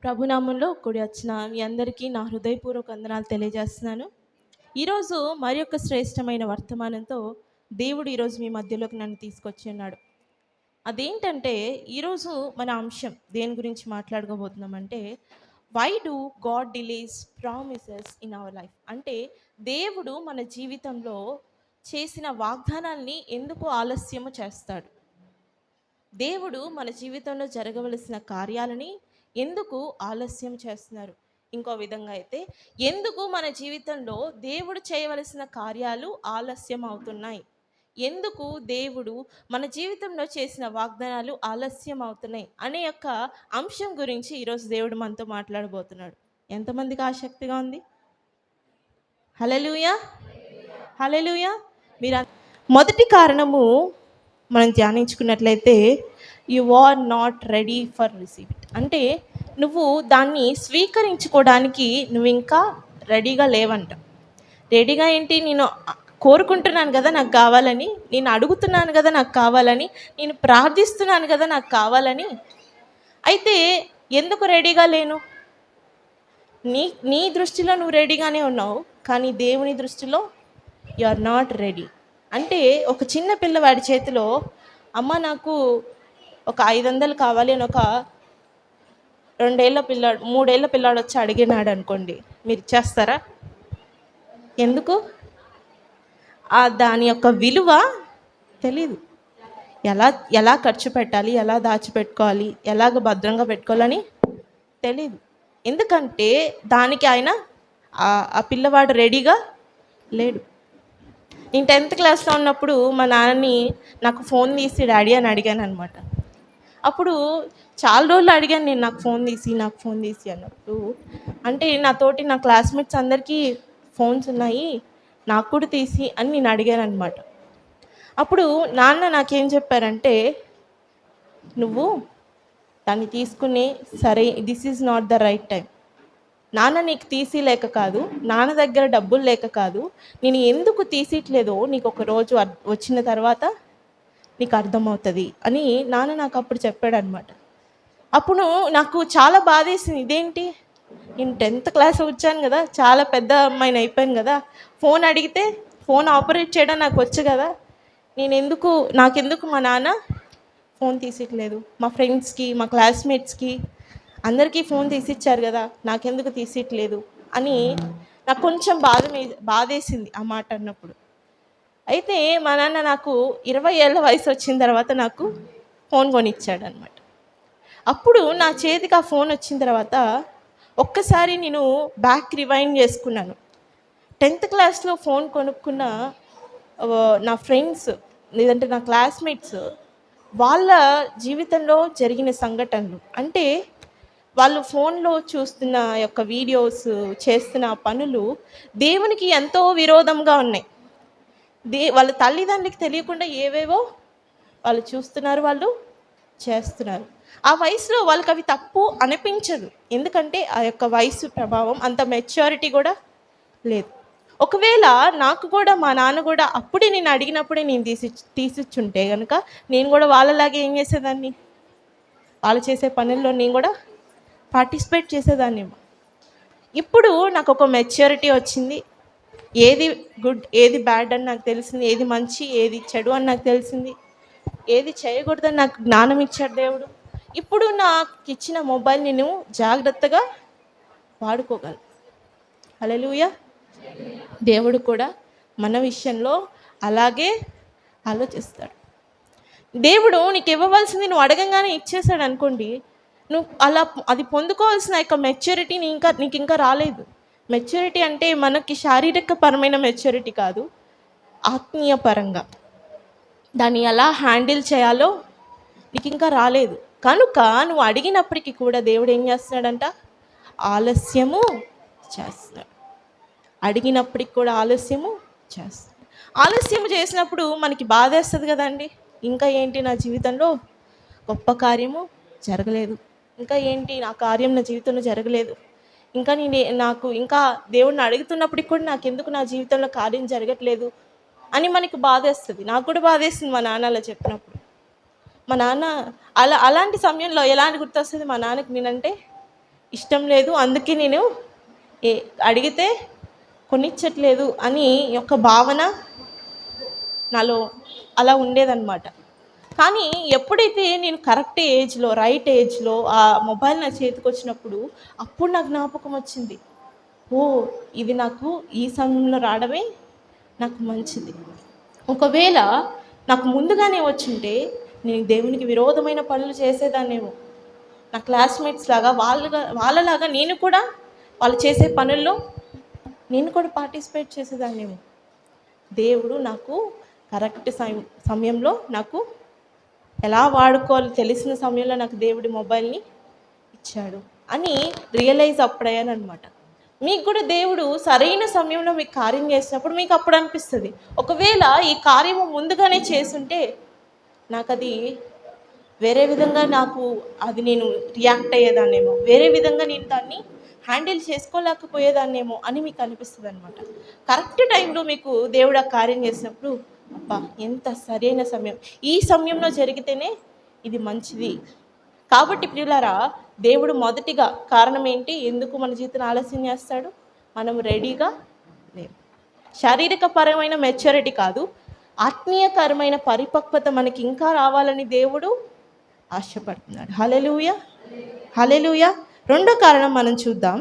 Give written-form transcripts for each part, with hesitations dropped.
ప్రభునామంలో కూడి వచ్చిన మీ అందరికీ నా హృదయపూర్వక వందనాలు తెలియజేస్తున్నాను. ఈరోజు మరి యొక్క శ్రేష్టమైన వర్తమానంతో దేవుడు ఈరోజు మీ మధ్యలోకి నన్ను తీసుకొచ్చి ఉన్నాడు. అదేంటంటే ఈరోజు మన అంశం దేని గురించి మాట్లాడుకోబోతున్నామంటే, why do God delays promises in our life. అంటే దేవుడు మన జీవితంలో చేసిన వాగ్దానాల్ని ఎందుకు ఆలస్యము చేస్తాడు? దేవుడు మన జీవితంలో జరగవలసిన కార్యాలని ఎందుకు ఆలస్యం చేస్తున్నారు? ఇంకో విధంగా అయితే, ఎందుకు మన జీవితంలో దేవుడు చేయవలసిన కార్యాలు ఆలస్యం అవుతున్నాయి? ఎందుకు దేవుడు మన జీవితంలో చేసిన వాగ్దానాలు ఆలస్యం అవుతున్నాయి అనే యొక్క అంశం గురించి ఈరోజు దేవుడు మనతో మాట్లాడబోతున్నాడు. ఎంతమందికి ఆసక్తిగా ఉంది? హల్లెలూయా, హల్లెలూయా. మీరు మొదటి కారణము మనం ధ్యానించుకున్నట్లయితే, you are not ready for receive it. అంటే నువ్వు దాన్ని స్వీకరించుకోవడానికి నువ్వు ఇంకా రెడీగా లేవంట. రెడీగా ఏంటి? నేను కోరుకుంటున్నాను కదా నాకు కావాలని, నేను అడుగుతున్నాను కదా నాకు కావాలని, నేను ప్రార్థిస్తున్నాను కదా నాకు కావాలని. అయితే ఎందుకు రెడీగా లేను? నీ నీ దృష్టిలో నువ్వు రెడీగానే ఉన్నావు, కానీ దేవుని దృష్టిలో యు ఆర్ నాట్ రెడీ. అంటే ఒక చిన్న పిల్లవాడి చేతిలో, అమ్మ నాకు ఒక 500 కావాలి అని ఒక 2 ఏళ్ల పిల్లాడు 3 ఏళ్ల పిల్లాడు వచ్చి అడిగినాడు అనుకోండి, మీరు ఇచ్చేస్తారా? ఎందుకు? దాని యొక్క విలువ తెలీదు. ఎలా ఎలా ఖర్చు పెట్టాలి, ఎలా దాచిపెట్టుకోవాలి, ఎలాగ భద్రంగా పెట్టుకోవాలని తెలీదు. ఎందుకంటే దానికి ఆయన ఆ పిల్లవాడు రెడీగా లేడు. నేను 10th క్లాస్లో ఉన్నప్పుడు మా నాన్నని నాకు ఫోన్ తీసి డాడీ అని అడిగాను అనమాట. అప్పుడు చాలా రోజులు అడిగాను నేను, నాకు ఫోన్ తీసి అన్నప్పుడు, అంటే నా క్లాస్మేట్స్ అందరికీ ఫోన్స్ ఉన్నాయి, నాకు కూడా తీసి అని నేను అడిగాను అనమాట. అప్పుడు నాన్న నాకేం చెప్పారంటే, నువ్వు దాన్ని తీసుకుని, సరే this is not the right time. నాన్న నీకు తీసి లేక కాదు, నాన్న దగ్గర డబ్బులు లేక కాదు, నేను ఎందుకు తీసిట్లేదో నీకు ఒక రోజు వచ్చిన తర్వాత నీకు అర్థమవుతుంది అని నాన్న నాకు అప్పుడు చెప్పాడనమాట. అప్పుడు నాకు చాలా బాధేసింది. ఇదేంటి, నేను 10th క్లాస్ వచ్చాను కదా, చాలా పెద్ద అమ్మాయిని అయిపోయాను కదా, ఫోన్ అడిగితే ఫోన్ ఆపరేట్ చేయడం నాకు వచ్చు కదా, నాకెందుకు మా నాన్న ఫోన్ తీసిట్లేదు? మా ఫ్రెండ్స్కి, మా క్లాస్మేట్స్కి అందరికీ ఫోన్ తీసిచ్చారు కదా, నాకెందుకు తీసిట్లేదు అని నాకు కొంచెం బాధేసింది ఆ మాట అన్నప్పుడు. అయితే మా నాన్న నాకు 20 ఏళ్ళ వయసు వచ్చిన తర్వాత నాకు ఫోన్ కొనిచ్చాడు అనమాట. అప్పుడు నా చేతికి ఆ ఫోన్ వచ్చిన తర్వాత ఒక్కసారి నేను బ్యాక్ రివైండ్ చేసుకున్నాను. 10th క్లాస్లో ఫోన్ కొనుక్కున్న నా ఫ్రెండ్స్, లేదంటే నా క్లాస్మేట్స్, వాళ్ళ జీవితంలో జరిగిన సంఘటనలు, అంటే వాళ్ళు ఫోన్లో చూస్తున్న యొక్క వీడియోస్, చేస్తున్న పనులు దేవునికి ఎంతో విరోధంగా ఉన్నాయి. వాళ్ళ తల్లిదండ్రులకి తెలియకుండా ఏవేవో వాళ్ళు చూస్తున్నారు, వాళ్ళు చేస్తున్నారు. ఆ వయసులో వాళ్ళకి అవి తప్పు అనిపించదు, ఎందుకంటే ఆ యొక్క వయసు ప్రభావం, అంత మెచ్యూరిటీ కూడా లేదు. ఒకవేళ నాకు కూడా మా నాన్న కూడా అప్పుడే నేను అడిగినప్పుడే నేను తీసిచ్చుంటే కనుక నేను కూడా వాళ్ళలాగే ఏం చేసేదాన్ని, వాళ్ళు చేసే పనుల్లో నేను కూడా పార్టిసిపేట్ చేసేదాన్ని. ఇప్పుడు నాకు ఒక మెచ్యూరిటీ వచ్చింది, ఏది గుడ్ ఏది బ్యాడ్ అని నాకు తెలిసింది, ఏది మంచి ఏది చెడు అని నాకు తెలిసింది, ఏది చేయకూడదని నాకు జ్ఞానం ఇచ్చాడు దేవుడు. ఇప్పుడు నాకు ఇచ్చిన మొబైల్ నేను జాగ్రత్తగా వాడుకోగలను. హల్లెలూయా. దేవుడు కూడా మన విషయంలో అలాగే ఆలోచిస్తాడు. దేవుడు నీకు ఇవ్వవలసింది నువ్వు అడగంగానే ఇచ్చేసాడు అనుకోండి, నువ్వు అది పొందుకోవాల్సిన యొక్క మెచ్యూరిటీ నీకు ఇంకా రాలేదు. మెచ్యూరిటీ అంటే మనకి శారీరక పరమైన మెచ్యూరిటీ కాదు, ఆత్మీయ పరంగా దాన్ని ఎలా హ్యాండిల్ చేయాలో నీకు ఇంకా రాలేదు. కనుక నువ్వు అడిగినప్పటికీ కూడా దేవుడు ఏం చేస్తున్నాడంట? ఆలస్యము చేస్తున్నాడు. అడిగినప్పటికి కూడా ఆలస్యము చేస్తాడు. ఆలస్యము చేసినప్పుడు మనకి బాధేస్తుంది కదండి. ఇంకా ఏంటి, నా జీవితంలో గొప్ప కార్యము జరగలేదు, ఇంకా ఏంటి నా కార్యం నా జీవితంలో జరగలేదు, ఇంకా నాకు ఇంకా దేవుడిని అడుగుతున్నప్పటికి కూడా నాకెందుకు నా జీవితంలో కార్యం జరగట్లేదు అని మనకి బాధేస్తుంది. నాకు కూడా బాధేస్తుంది మా నాన్న అలా చెప్పినప్పుడు. మా నాన్న అలాంటి సమయంలో ఎలాంటి గుర్తొస్తుంది మా నాన్నకి నేనంటే, ఇష్టం లేదు, అందుకే నేను ఏ అడిగితే కొనిచ్చట్లేదు అని యొక్క భావన నాలో అలా ఉండేదన్నమాట. కానీ ఎప్పుడైతే నేను కరెక్ట్ ఏజ్లో, రైట్ ఏజ్లో ఆ మొబైల్ నా చేతికి వచ్చినప్పుడు అప్పుడు నాకు జ్ఞాపకం వచ్చింది. ఓ, ఇది నాకు ఈ సమయంలో రావడమే నాకు మంచిది. ఒకవేళ నాకు ముందుగానే వచ్చుంటే నేను దేవునికి విరోధమైన పనులు చేసేదాన్నేమో. నా క్లాస్మేట్స్ లాగా వాళ్ళలాగా నేను కూడా వాళ్ళు చేసే పనుల్లో నేను కూడా పార్టిసిపేట్ చేసేదాన్నేమో. దేవుడు నాకు కరెక్ట్ సమయంలో నాకు ఎలా వాడుకోవాలో తెలిసిన సమయంలో నాకు దేవుడి మొబైల్ని ఇచ్చాడు అని రియలైజ్ అప్పుడయ్యాను అనమాట. మీకు కూడా దేవుడు సరైన సమయంలో మీకు కార్యం చేసినప్పుడు మీకు అప్పుడు అనిపిస్తుంది, ఒకవేళ ఈ కార్యము ముందుగానే చేసుంటే నాకు అది వేరే విధంగా నేను రియాక్ట్ అయ్యేదాన్నేమో, వేరే విధంగా నేను దాన్ని హ్యాండిల్ చేసుకోలేకపోయేదాన్నేమో అని మీకు అనిపిస్తుంది అనమాట. కరెక్ట్ టైంలో మీకు దేవుడు ఆ కార్యం చేసినప్పుడు అబ్బా, ఎంత సరైన సమయం, ఈ సమయంలో జరిగితేనే ఇది మంచిది. కాబట్టి ప్రియులారా, దేవుడు మొదటిగా కారణం ఏంటి, ఎందుకు మన జీవితం ఆలస్యం చేస్తాడు? మనం రెడీగా లేవు. శారీరక పరమైన మెచ్యూరిటీ కాదు, ఆత్మీయకరమైన పరిపక్వత మనకి ఇంకా రావాలని దేవుడు ఆశపడుతున్నాడు. హల్లెలూయా, హల్లెలూయా. రెండో కారణం మనం చూద్దాం,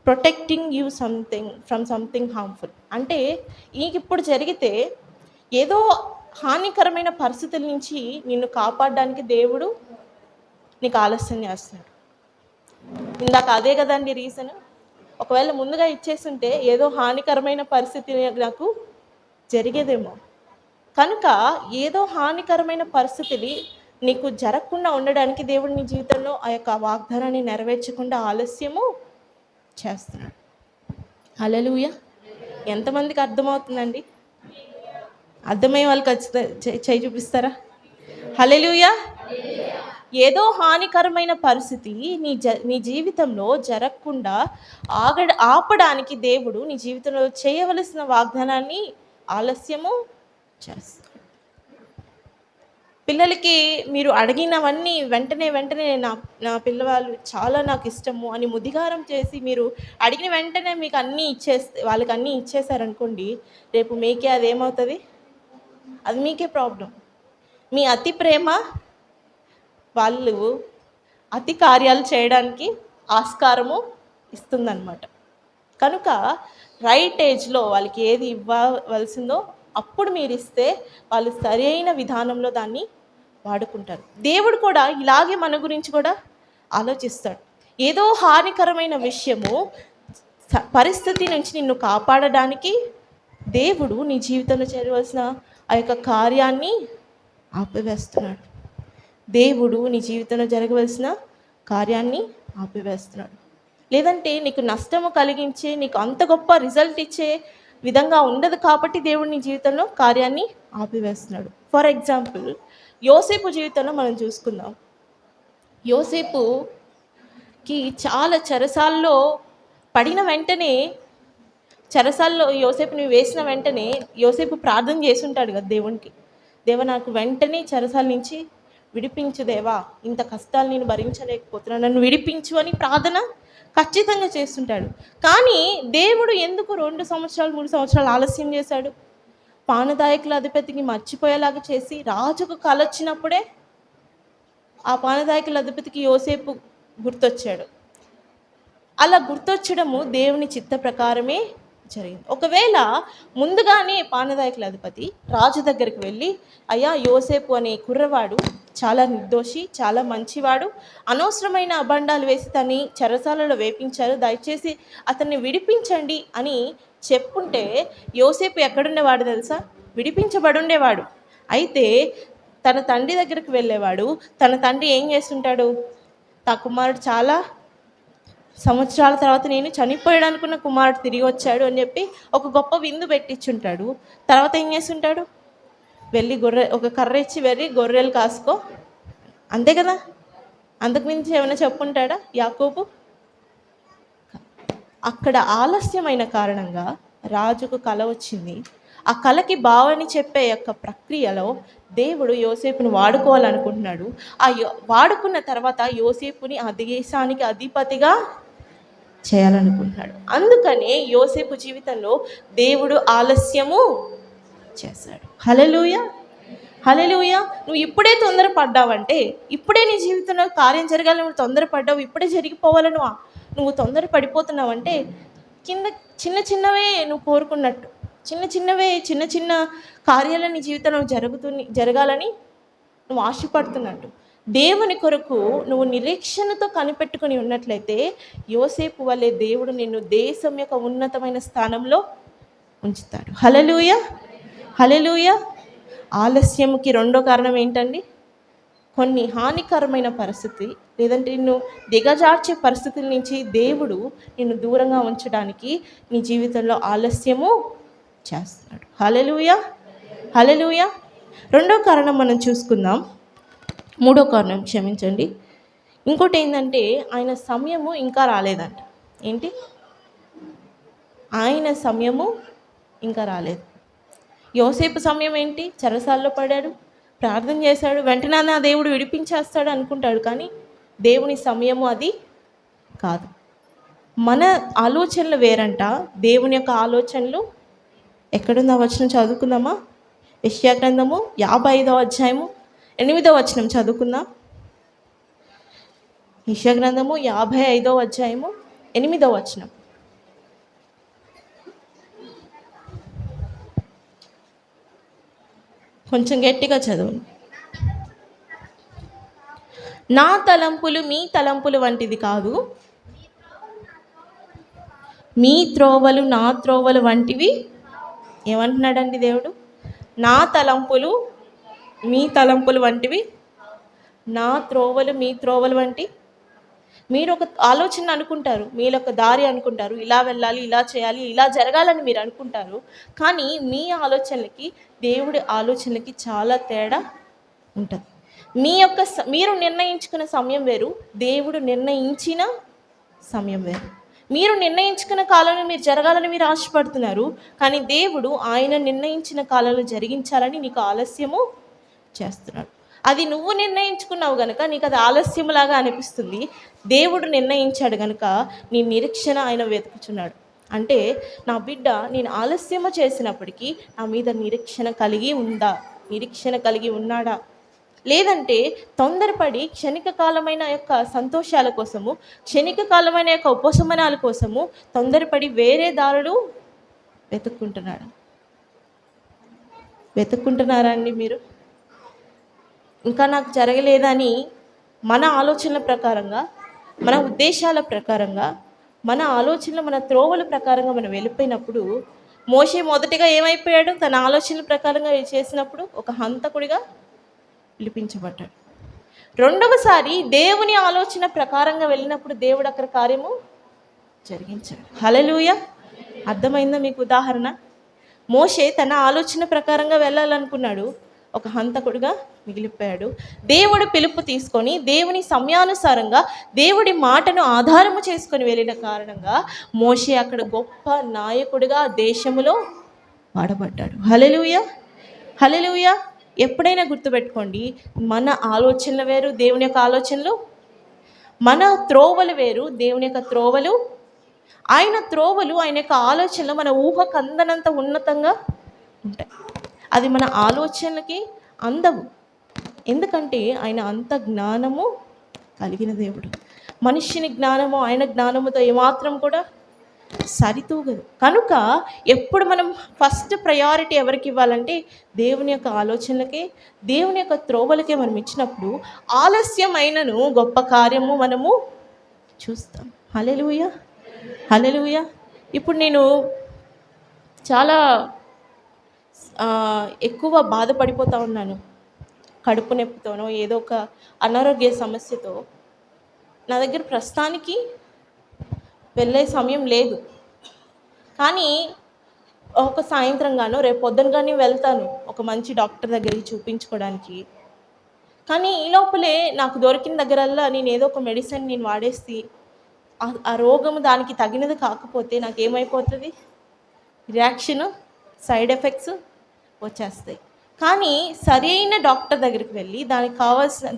protecting you from something harmful. అంటే ఇప్పుడు జరిగితే ఏదో హానికరమైన పరిస్థితుల నుంచి నిన్ను కాపాడడానికి దేవుడు నీకు ఆలస్యం చేస్తున్నాడు. ఇందాక అదే కదండి రీజన్. ఒకవేళ ముందుగా ఇచ్చేస్తుంటే ఏదో హానికరమైన పరిస్థితి నాకు జరిగేదేమో. కనుక ఏదో హానికరమైన పరిస్థితిని నీకు జరగకుండా ఉండడానికి దేవుడు నీ జీవితంలో ఆ యొక్క వాగ్దానాన్ని నెరవేర్చకుండా ఆలస్యము చేస్తున్నాడు. హల్లెలూయా. ఎంతమందికి అర్థమవుతుందండి? అర్థమయ్యే వాళ్ళు ఖచ్చితంగా చేయి చూపిస్తారా? హల్లెలూయా. ఏదో హానికరమైన పరిస్థితి నీ జీవితంలో జరగకుండా ఆపడానికి దేవుడు నీ జీవితంలో చేయవలసిన వాగ్దానాన్ని ఆలస్యము చేస్తాడు. పిల్లలకి మీరు అడిగినవన్నీ వెంటనే నా పిల్లవాళ్ళు చాలా నాకు ఇష్టము అని ముదిగారం చేసి మీరు అడిగిన వెంటనే మీకు అన్నీ వాళ్ళకి అన్నీ ఇచ్చేసారనుకోండి, రేపు మీకే అదేమవుతుంది? అది మీకే ప్రాబ్లం. మీ అతి ప్రేమ వాళ్ళు అతి కార్యాలు చేయడానికి ఆస్కారము ఇస్తుందన్నమాట. కనుక రైట్ ఏజ్లో వాళ్ళకి ఏది ఇవ్వవలసిందో అప్పుడు మీరు ఇస్తే వాళ్ళు సరైన విధానంలో దాన్ని వాడుకుంటారు. దేవుడు కూడా ఇలాగే మన గురించి కూడా ఆలోచిస్తాడు. ఏదో హానికరమైన విషయము పరిస్థితి నుంచి నిన్ను కాపాడడానికి దేవుడు నీ జీవితంలో చేయవలసిన ఆ యొక్క కార్యాన్ని ఆపివేస్తున్నాడు. దేవుడు నీ జీవితంలో జరగవలసిన కార్యాన్ని ఆపివేస్తున్నాడు. లేదంటే నీకు నష్టము కలిగించే, నీకు అంత గొప్ప రిజల్ట్ ఇచ్చే విధంగా ఉండదు కాబట్టి దేవుడు నీ జీవితంలో కార్యాన్ని ఆపివేస్తున్నాడు. ఫర్ ఎగ్జాంపుల్, యోసేపు జీవితంలో మనం చూసుకుందాం. యోసేపుకి చాలా చెరసాల్లో పడిన వెంటనే, చెరసాల్లో యోసేపుని వేసిన వెంటనే యోసేపు ప్రార్థన చేసి ఉంటాడు కదా దేవునికి, దేవా నాకు వెంటనే చెరసాల నుంచి విడిపించు దేవా, ఇంత కష్టాలు నేను భరించలేకపోతున్నాను, నన్ను విడిపించు అని ప్రార్థన ఖచ్చితంగా చేస్తుంటాడు. కానీ దేవుడు ఎందుకు 2 సంవత్సరాలు 3 సంవత్సరాలు ఆలస్యం చేశాడు? పానదాయకుల అధిపతికి మర్చిపోయేలాగా చేసి రాజుకు కల వచ్చినప్పుడే ఆ పానదాయకుల అధిపతికి యోసేపు గుర్తొచ్చాడు. అలా గుర్తొచ్చడము దేవుని చిత్త ప్రకారమే జరిగింది. ఒకవేళ ముందుగానే పానదాయకుల అధిపతి రాజు దగ్గరికి వెళ్ళి, అయ్యా యోసేపు అనే కుర్రవాడు చాలా నిర్దోషి, చాలా మంచివాడు, అనవసరమైన అబండాలు వేసి తన్ని చెరసాలలో వేపించారు, దయచేసి అతన్ని విడిపించండి అని చెప్పుంటే యోసేపు ఎక్కడుండేవాడు తెలుసా? విడిపించబడుండేవాడు. అయితే తన తండ్రి దగ్గరికి వెళ్ళేవాడు. తన తండ్రి ఏం చేస్తుంటాడు? తా కుమారుడు చాలా సంవత్సరాల తర్వాత నేను చనిపోయాడు అనుకున్న కుమారుడు తిరిగి వచ్చాడు అని చెప్పి ఒక గొప్ప విందు పెట్టించుంటాడు. తర్వాత ఏం చేస్తుంటాడు? వెళ్ళి ఒక కర్ర ఇచ్చి వెళ్ళి గొర్రెలు కాసుకో, అంతే కదా. అంతకుమించి ఏమైనా చెప్పుంటాడా యాకోబు? అక్కడ ఆలస్యమైన కారణంగా రాజుకు కల వచ్చింది. ఆ కళకి భావని చెప్పే యొక్క ప్రక్రియలో దేవుడు యోసేపుని వాడుకోవాలనుకుంటున్నాడు. వాడుకున్న తర్వాత యోసేపుని ఆ దేశానికి అధిపతిగా చేయాలనుకుంటున్నాడు. అందుకనే యోసేపు జీవితంలో దేవుడు ఆలస్యము చేశాడు. హల్లెలూయా, హల్లెలూయా. నువ్వు ఇప్పుడే తొందరపడ్డావంటే, ఇప్పుడే నీ జీవితంలో కార్యం జరగాలని నువ్వు తొందరపడ్డావు, ఇప్పుడే జరిగిపోవాలని నువ్వు తొందర పడిపోతున్నావంటే కింద చిన్న చిన్నవే నువ్వు కోరుకున్నట్టు, చిన్న చిన్న కార్యాలు నీ జీవితంలో జరగాలని నువ్వు ఆశపడుతున్నట్టు. దేవుని కొరకు నువ్వు నిరీక్షణతో కనిపెట్టుకుని ఉన్నట్లయితే యోసేపు వలె దేవుడు నిన్ను దేశం యొక్క ఉన్నతమైన స్థానంలో ఉంచుతాడు. హల్లెలూయా, హల్లెలూయా. ఆలస్యంకి రెండో కారణం ఏంటండి? కొన్ని హానికరమైన పరిస్థితి, లేదంటే నిన్ను దిగజార్చే పరిస్థితుల నుంచి దేవుడు నిన్ను దూరంగా ఉంచడానికి నీ జీవితంలో ఆలస్యము చేస్తున్నాడు. హల్లెలూయా, హల్లెలూయా. రెండో కారణం మనం చూసుకుందాం. మూడో కారణం క్షమించండి. ఇంకోటి ఏంటంటే ఆయన సమయము ఇంకా రాలేదంట. ఏంటి? ఆయన సమయము ఇంకా రాలేదు. యోసేపు సమయం ఏంటి? చెరసాల్లో పడాడు, ప్రార్థన చేశాడు, వెంటనే నా దేవుడు విడిపించేస్తాడు అనుకుంటాడు. కానీ దేవుని సమయము అది కాదు. మన ఆలోచనలు వేరంట, దేవుని యొక్క ఆలోచనలు ఎక్కడుంది? ఆ వచనం చదువుకుందామా? యెషయా గ్రంథము 55వ అధ్యాయము 8వ వచనం చదువుకుందాం. యెషయా గ్రంథము 55వ అధ్యాయము 8వ వచనం. కొంచెం గట్టిగా చదవండి. నా తలంపులు మీ తలంపులు వంటిది కాదు, మీ త్రోవలు నా త్రోవలు వంటివి. ఏమంటున్నాడండి దేవుడు? నా తలంపులు మీ తలంపులు వంటివి, నా త్రోవలు మీ త్రోవలు వంటి. మీరు ఒక ఆలోచన అనుకుంటారు, మీరు ఒక దారి అనుకుంటారు, ఇలా వెళ్ళాలి, ఇలా చేయాలి, ఇలా జరగాలని మీరు అనుకుంటారు. కానీ మీ ఆలోచనలకి దేవుడి ఆలోచనలకి చాలా తేడా ఉంటుంది. మీరు నిర్ణయించుకున్న సమయం వేరు, దేవుడు నిర్ణయించిన సమయం వేరు. మీరు నిర్ణయించుకున్న కాలంలో మీరు జరగాలని మీరు ఆశపడుతున్నారు, కానీ దేవుడు ఆయన నిర్ణయించిన కాలంలో జరిగించాలని నీకు ఆలస్యము చేస్తున్నాడు. అది నువ్వు నిర్ణయించుకున్నావు గనుక నీకు అది ఆలస్యంలాగా అనిపిస్తుంది. దేవుడు నిర్ణయించాడు గనుక నీ నిరీక్షణ ఆయన వెతుకుచున్నాడు. అంటే నా బిడ్డ నేను ఆలస్యము చేసినప్పటికీ నా మీద నిరీక్షణ కలిగి ఉన్నాడా? లేదంటే తొందరపడి క్షణిక కాలమైన యొక్క సంతోషాల కోసము, క్షణిక కాలమైన యొక్క ఉపశమనాల కోసము తొందరపడి వేరే దారులు వెతుక్కుంటున్నారా అండి మీరు? ఇంకా నాకు జరగలేదని మన ఆలోచనల ప్రకారంగా, మన ఉద్దేశాల ప్రకారంగా, మన ఆలోచనలు, మన త్రోవల ప్రకారంగా మనం వెళ్ళిపోయినప్పుడు మోషే మొదటిగా ఏమైపోయాడు? తన ఆలోచనల ప్రకారంగా చేసినప్పుడు ఒక హంతకుడిగా పిలిపించబడ్డాడు. రెండవసారి దేవుని ఆలోచన ప్రకారంగా వెళ్ళినప్పుడు దేవుడు అక్కడ కార్యము జరిగించాడు. హల్లెలూయా. అర్థమైందా మీకు ఉదాహరణ? మోషే తన ఆలోచన ప్రకారంగా వెళ్ళాలనుకున్నాడు, ఒక హంతకుడిగా మిగిలిపోయాడు. దేవుడు పిలుపు తీసుకొని దేవుని సమయానుసారంగా దేవుడి మాటను ఆధారము చేసుకొని వెళ్ళిన కారణంగా మోషే అక్కడ గొప్ప నాయకుడిగా దేశములో వాడబడ్డాడు. హల్లెలూయా, హల్లెలూయా. ఎప్పుడైనా గుర్తుపెట్టుకోండి, మన ఆలోచనలు వేరు, దేవుని యొక్క ఆలోచనలు. మన త్రోవలు వేరు, దేవుని యొక్క త్రోవలు. ఆయన త్రోవలు, ఆయన యొక్క ఆలోచనలు మన ఊహకు అందనంత ఉన్నతంగా ఉంటాయి. అది మన ఆలోచనలకి అందవు. ఎందుకంటే ఆయన అంత జ్ఞానము కలిగిన దేవుడు. మనిషిని జ్ఞానము ఆయన జ్ఞానముతో ఏమాత్రం కూడా సరితూగదు. కనుక ఎప్పుడు మనం ఫస్ట్ ప్రయారిటీ ఎవరికి ఇవ్వాలంటే దేవుని యొక్క ఆలోచనలకే, దేవుని యొక్క త్రోవలకే మనం ఇచ్చినప్పుడు ఆలస్యమైనను గొప్ప కార్యము మనము చూస్తాం. హల్లెలూయా, హల్లెలూయా. ఇప్పుడు నేను చాలా ఎక్కువ బాధపడిపోతూ ఉన్నాను. కడుపు నొప్పితోనో ఏదో ఒక అనారోగ్య సమస్యతో నా దగ్గర ప్రస్తుతానికి వెళ్ళే సమయం లేదు. కానీ ఒక సాయంత్రం గానో రేపు పొద్దున కానీ వెళ్తాను ఒక మంచి డాక్టర్ దగ్గరికి చూపించుకోవడానికి. కానీ ఈ లోపలే నాకు దొరికిన దగ్గరల్లా నేను ఏదో ఒక మెడిసిన్ నేను వాడేసి ఆ రోగము దానికి తగినది కాకపోతే నాకేమైపోతుంది? రియాక్షను సైడ్ ఎఫెక్ట్స్ వచ్చేస్తాయి. కానీ సరైన డాక్టర్ దగ్గరికి వెళ్ళి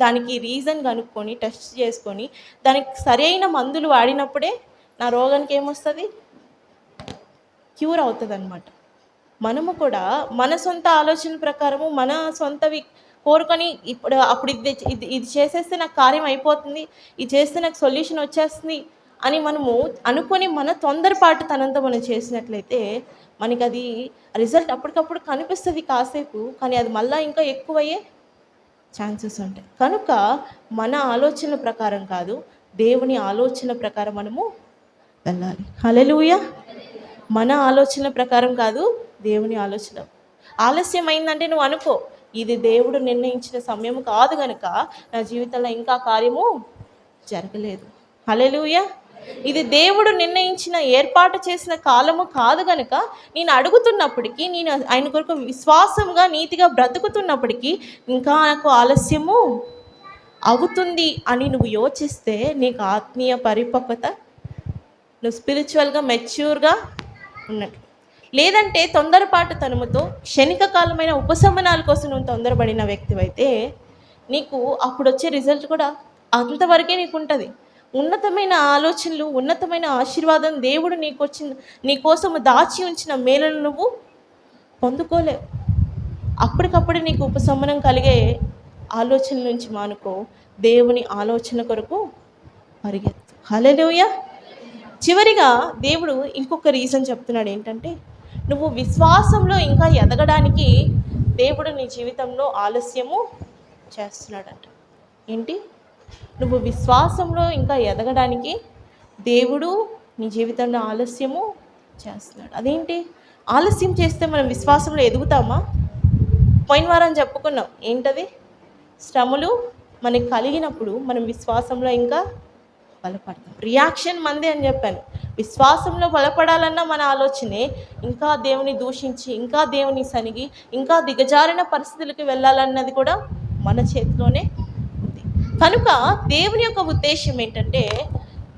దానికి రీజన్ కనుక్కొని టెస్ట్ చేసుకొని దానికి సరైన మందులు వాడినప్పుడే నా రోగానికి ఏమొస్తుంది, క్యూర్ అవుతుంది అనమాట. మనము కూడా మన సొంత ఆలోచన ప్రకారము మన సొంతవి కోరుకొని అప్పుడు ఇది చేసేస్తే నాకు కార్యం అయిపోతుంది, ఇది చేస్తే నాకు సొల్యూషన్ వచ్చేస్తుంది అని మనము అనుకొని మన తొందరపాటు తనంతా మనం చేసినట్లయితే మనకి అది రిజల్ట్ అప్పటికప్పుడు కనిపిస్తుంది కాసేపు, కానీ అది మళ్ళీ ఇంకా ఎక్కువయ్యే ఛాన్సెస్ ఉంటాయి. కనుక మన ఆలోచన ప్రకారం కాదు, దేవుని ఆలోచన ప్రకారం మనము వెళ్ళాలి. హల్లెలూయా. మన ఆలోచన ప్రకారం కాదు, దేవుని ఆలోచన. ఆలస్యం అయిందంటే నువ్వు అనుకో, ఇది దేవుడు నిర్ణయించిన సమయం కాదు కనుక నా జీవితంలో ఇంకా కార్యము జరగలేదు. హల్లెలూయా. ఇది దేవుడు నిర్ణయించిన ఏర్పాటు చేసిన కాలము కాదు కనుక నేను అడుగుతున్నప్పటికీ, నేను ఆయన కొరకు విశ్వాసంగా నీతిగా బ్రతుకుతున్నప్పటికీ ఇంకా నాకు ఆలస్యము అవుతుంది అని నువ్వు యోచిస్తే నీకు ఆత్మీయ పరిపక్వత, నువ్వు స్పిరిచువల్గా మెచ్యూర్గా ఉన్నట్లు. లేదంటే తొందరపాటు తనముతో క్షణిక కాలమైన ఉపశమనాల కోసం నువ్వు తొందరపడిన వ్యక్తివైతే నీకు అప్పుడు వచ్చే రిజల్ట్ కూడా అంతవరకే నీకు ఉంటుంది. ఉన్నతమైన ఆలోచనలు, ఉన్నతమైన ఆశీర్వాదం దేవుడు నీ కోసము దాచి ఉంచిన మేలను నువ్వు పొందుకోలేవు. అప్పటికప్పుడు నీకు ఉపశమనం కలిగే ఆలోచనల నుంచి మానుకో, దేవుని ఆలోచన కొరకు పరిగెత్తు. హల్లెలూయా. చివరిగా దేవుడు ఇంకొక రీజన్ చెప్తున్నాడు. ఏంటంటే నువ్వు విశ్వాసంలో ఇంకా ఎదగడానికి దేవుడు నీ జీవితంలో ఆలస్యము చేస్తున్నాడంట. ఏంటి? నువ్వు విశ్వాసంలో ఇంకా ఎదగడానికి దేవుడు నీ జీవితంలో ఆలస్యము చేస్తున్నాడు. అదేంటి? ఆలస్యం చేస్తే మనం విశ్వాసంలో ఎదుగుతామా? పోయిన వారం చెప్పుకున్నాం. ఏంటది? శ్రమలు మనకి కలిగినప్పుడు మనం విశ్వాసంలో ఇంకా బలపడతాం. రియాక్షన్ మంది అని చెప్పాను. విశ్వాసంలో బలపడాలన్న మన ఆలోచనే ఇంకా దేవుని దూషించి, ఇంకా దేవుని సనిగి, ఇంకా దిగజారిన పరిస్థితులకి వెళ్ళాలన్నది కూడా మన చేతిలోనే ఉంది. కనుక దేవుని యొక్క ఉద్దేశం ఏంటంటే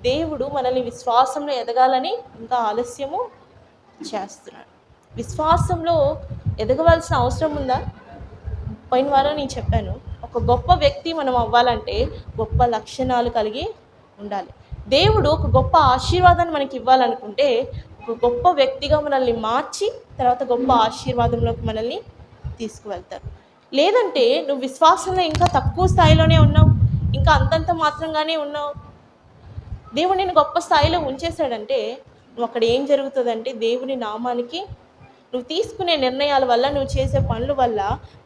దేవుడు మనల్ని విశ్వాసంలో ఎదగాలని ఇంకా ఆలస్యము చేస్తున్నాడు. విశ్వాసంలో ఎదగవలసిన అవసరం ఉందా? పోయిన వారం నేను చెప్పాను, ఒక గొప్ప వ్యక్తి మనం అవ్వాలంటే గొప్ప లక్షణాలు కలిగి ఉండాలి. దేవుడు ఒక గొప్ప ఆశీర్వాదాన్ని మనకి ఇవ్వాలనుకుంటే ఒక గొప్ప వ్యక్తిగా మనల్ని మార్చి తర్వాత గొప్ప ఆశీర్వాదంలోకి మనల్ని తీసుకువెళ్తారు. లేదంటే నువ్వు విశ్వాసంలో ఇంకా తక్కువ స్థాయిలోనే ఉన్నావు, ఇంకా అంతంత మాత్రంగానే ఉన్నావు, దేవుడు నేను గొప్ప స్థాయిలో ఉంచేశాడంటే నువ్వు అక్కడ ఏం జరుగుతుందంటే దేవుని నామానికి నువ్వు తీసుకునే నిర్ణయాల వల్ల, నువ్వు చేసే పనుల వల్ల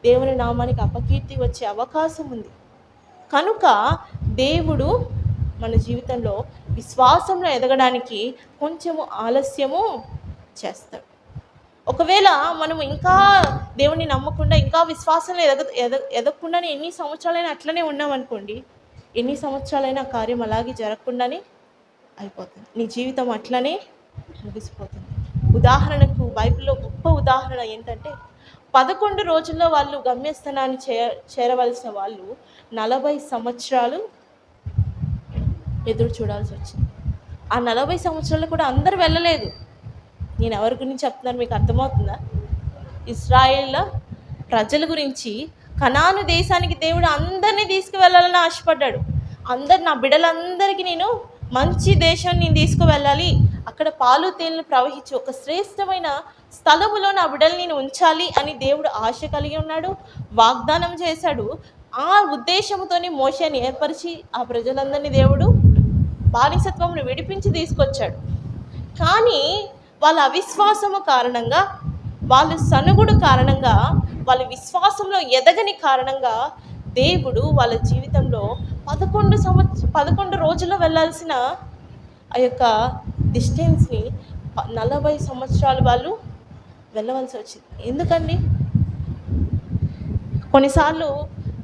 దేవుని నామానికి అపకీర్తి వచ్చే అవకాశం ఉంది. కనుక దేవుడు మన జీవితంలో విశ్వాసంలో ఎదగడానికి కొంచెము ఆలస్యము చేస్తాడు. ఒకవేళ మనం ఇంకా దేవుని నమ్మకుండా ఇంకా విశ్వాసంలో ఎదగకుండానే ఎన్ని సంవత్సరాలైనా అట్లనే ఉన్నామనుకోండి, ఎన్ని సంవత్సరాలైనా కార్యం అలాగే జరగకుండానే అయిపోతుంది. నీ జీవితం అట్లనే ముగిసిపోతుంది. ఉదాహరణకు బైబిల్లో గొప్ప ఉదాహరణ ఏంటంటే 11 రోజుల్లో వాళ్ళు గమ్యస్థానాన్ని చేరవలసిన వాళ్ళు 40 సంవత్సరాలు ఎదురు చూడాల్సి వచ్చింది. ఆ 40 సంవత్సరాలు కూడా అందరూ వెళ్ళలేదు. నేను ఎవరి గురించి చెప్తున్నాను మీకు అర్థమవుతుందా? ఇశ్రాయేల్ ప్రజల గురించి. కనాను దేశానికి దేవుడు అందరినీ తీసుకువెళ్ళాలని ఆశపడ్డాడు. నా బిడ్డలందరికీ నేను మంచి దేశాన్ని నేను తీసుకువెళ్ళాలి, అక్కడ పాలు తేనెలు ప్రవహించి ఒక శ్రేష్టమైన స్థలములో నా బిడ్డలు నేను ఉంచాలి అని దేవుడు ఆశ కలిగి ఉన్నాడు, వాగ్దానం చేశాడు. ఆ ఉద్దేశంతోనే మోషేని ఏర్పరిచి ఆ ప్రజలందరినీ దేవుడు బానిసత్వంను విడిపించి తీసుకొచ్చాడు. కానీ వాళ్ళ అవిశ్వాసము కారణంగా, వాళ్ళ సనుగుడు కారణంగా, వాళ్ళ విశ్వాసంలో ఎదగని కారణంగా దేవుడు వాళ్ళ జీవితంలో 11 రోజుల్లో వెళ్ళాల్సిన ఆ యొక్క డిస్టెన్స్ని 40 సంవత్సరాలు వాళ్ళు వెళ్ళవలసి వచ్చింది. ఎందుకండి? కొన్నిసార్లు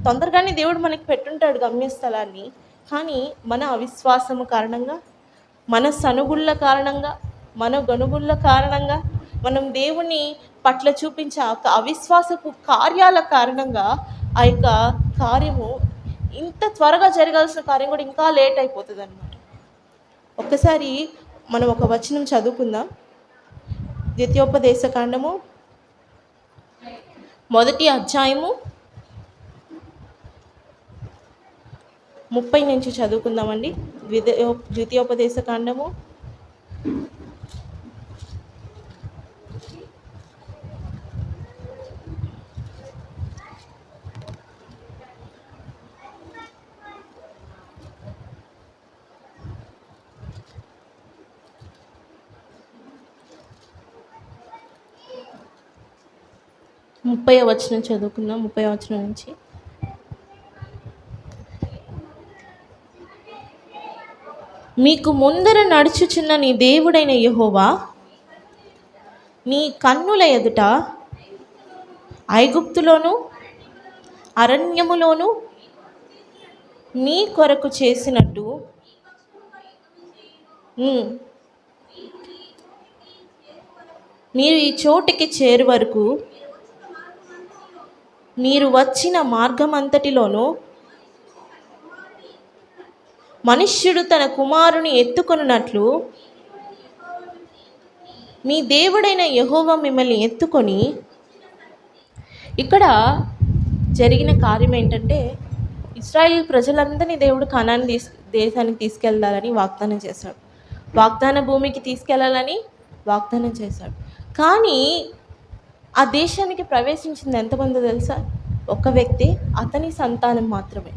తొందరగానే దేవుడు మనకి పెట్టుంటాడు గమ్యస్థలాన్ని, కానీ మన అవిశ్వాసము కారణంగా, మన సనుగుళ్ళ కారణంగా, మన గనుగుళ్ళ కారణంగా, మనం దేవుని పట్ల చూపించే అవిశ్వాసపు కార్యాల కారణంగా ఆ యొక్క కార్యము, ఇంత త్వరగా జరగాల్సిన కార్యం కూడా ఇంకా లేట్ అయిపోతుంది అన్నమాట. ఒక్కసారి మనం ఒక వచనం చదువుకుందాం. ద్వితీయోపదేశకాండము మొదటి అధ్యాయము 30 నుంచి చదువుకుందామండి. ద్వితీయోపదేశ కాండము 30వ వచనం చదువుకుందాం. 30వ వచనం నుంచి. మీకు ముందర నడుచుచున్న నీ దేవుడైన యెహోవా నీ కన్నుల ఎదుట ఐగుప్తులోను అరణ్యములోను నీ కొరకు చేసినట్టు మీరు ఈ చోటికి చేరు వరకు మీరు వచ్చిన మార్గమంతటిలోనూ మనుష్యుడు తన కుమారుని ఎత్తుకొనున్నట్లు మీ దేవుడైన యెహోవా మిమ్మల్ని ఎత్తుకొని. ఇక్కడ జరిగిన కార్యం ఏంటంటే, ఇశ్రాయేల్ ప్రజలందరినీ దేవుడు కనాను దేశానికి తీసుకెళ్ళాలని వాగ్దానం చేశాడు. వాగ్దాన భూమికి తీసుకెళ్ళాలని వాగ్దానం చేశాడు. కానీ ఆ దేశానికి ప్రవేశించింది ఎంతమంది తెలుసా? ఒక వ్యక్తి, అతని సంతానం మాత్రమే.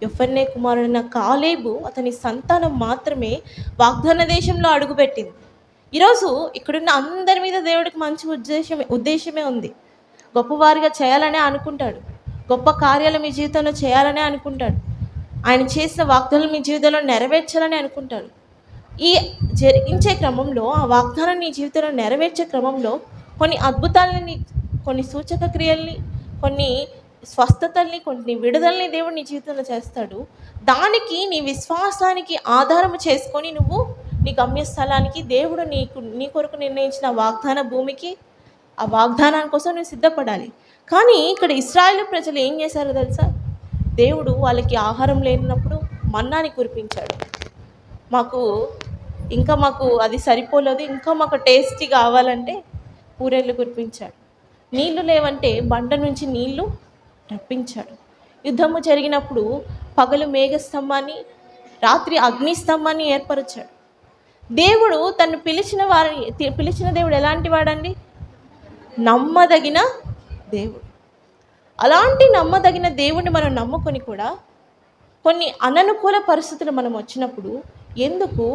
యెఫున్నె కుమారుడైన కాలేబు అతని సంతానం మాత్రమే వాగ్దాన దేశంలో అడుగుపెట్టింది. ఈరోజు ఇక్కడున్న అందరి మీద దేవుడికి మంచి ఉద్దేశమే ఉంది. గొప్పవారిగా చేయాలనే అనుకుంటాడు. గొప్ప కార్యాలు మీ జీవితంలో చేయాలనే అనుకుంటాడు. ఆయన చేసిన వాగ్దానాలు మీ జీవితంలో నెరవేర్చాలని అనుకుంటాడు. ఈ జరిగించే క్రమంలో, ఆ వాగ్దానం నీ జీవితంలో నెరవేర్చే క్రమంలో కొన్ని అద్భుతాలని, కొన్ని సూచక క్రియల్ని, కొన్ని స్వస్థతల్ని, కొన్ని విడుదలని దేవుడు నీ జీవితంలో చేస్తాడు. దానికి నీ విశ్వాసానికి ఆధారము చేసుకొని నువ్వు నీ గమ్యస్థలానికి, దేవుడు నీ కొరకు నిర్ణయించిన వాగ్దాన భూమికి, ఆ వాగ్దానాని కోసం నువ్వు సిద్ధపడాలి. కానీ ఇక్కడ ఇశ్రాయేలు ప్రజలు ఏం చేశారో తెలుసా? దేవుడు వాళ్ళకి ఆహారం లేనప్పుడు మన్నాని కురిపించాడు. మాకు అది సరిపోలేదు, ఇంకా మాకు టేస్టీ కావాలంటే పూరేళ్ళు కురిపించాడు. నీళ్లు లేవంటే బండ నుంచి నీళ్లు రప్పించాడు. యుద్ధము జరిగినప్పుడు పగలు మేఘస్తంభాన్ని, రాత్రి అగ్నిస్తంభాన్ని ఏర్పరిచాడు. దేవుడు తను పిలిచిన దేవుడు ఎలాంటి వాడండి? నమ్మదగిన దేవుడు. అలాంటి నమ్మదగిన దేవుడిని మనం నమ్ముకొని కూడా కొన్ని అననుకూల పరిస్థితులు మనం వచ్చినప్పుడు ఎందుకు